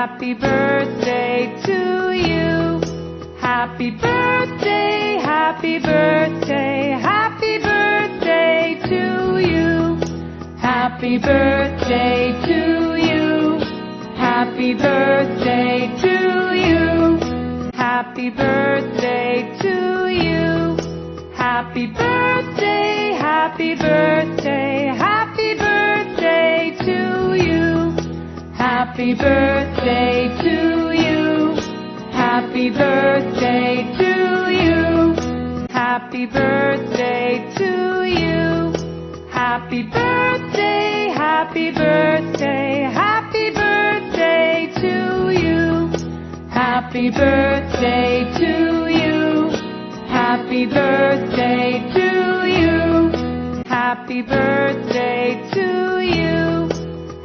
Happy birthday to you. Happy birthday, happy birthday, happy birthday to you. Happy birthday to you. Happy birthday to you. Happy birthday to you. Happy birthday, happy birthday, happy birthday to you. Happy birthday to you. Happy birthday to you. Happy birthday to you. Happy birthday, happy birthday, happy birthday to you. Happy birthday to you. Happy birthday to you. Happy birthday to you.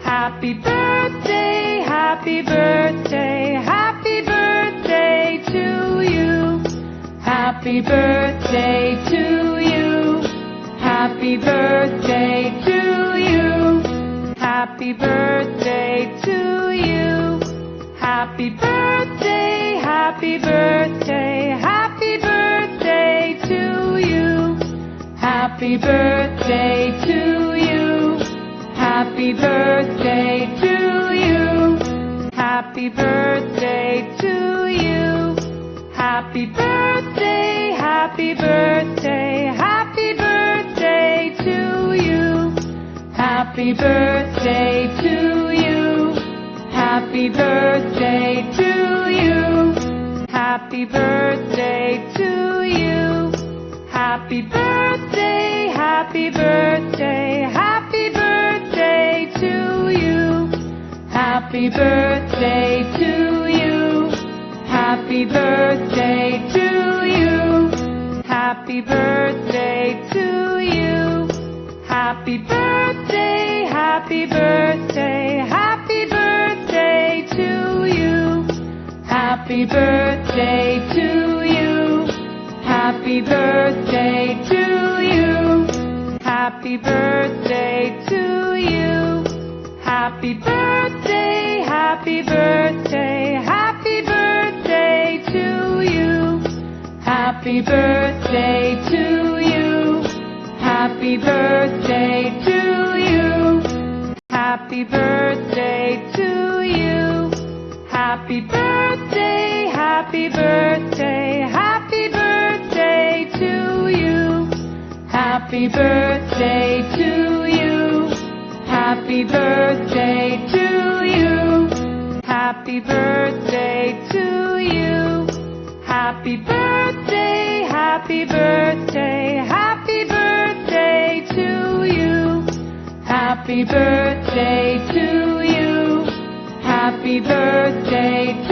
Happy birthday, happy birthday, happy birthday to you. Happy birthday to you. Happy birthday to you. Happy birthday to you. Happy birthday, happy birthday, happy birthday to you. Happy birthday to you. Happy birthday to you. Happy birthday to you. Happy birthday, happy birthday, happy birthday to you. Happy birthday to you. Happy birthday to you. Happy birthday to you. Happy birthday, happy birthday, happy birthday to you. Happy birthday to you. Happy birthday to you. Happy birthday to you. Happy birthday, happy birthday, happy birthday to you. Happy birthday to you. Happy birthday to you. Happy birthday to you. Happy birthday, happy birthday, happy birthday to you. Happy birthday to you. Happy birthday to you. Happy birthday to you. Happy birthday, happy birthday, happy birthday to you. Happy birthday to you. Happy birthday to you. Happy birthday to you. Happy birthday, happy birthday, happy birthday to you. Happy birthday to you. Happy birthday to you.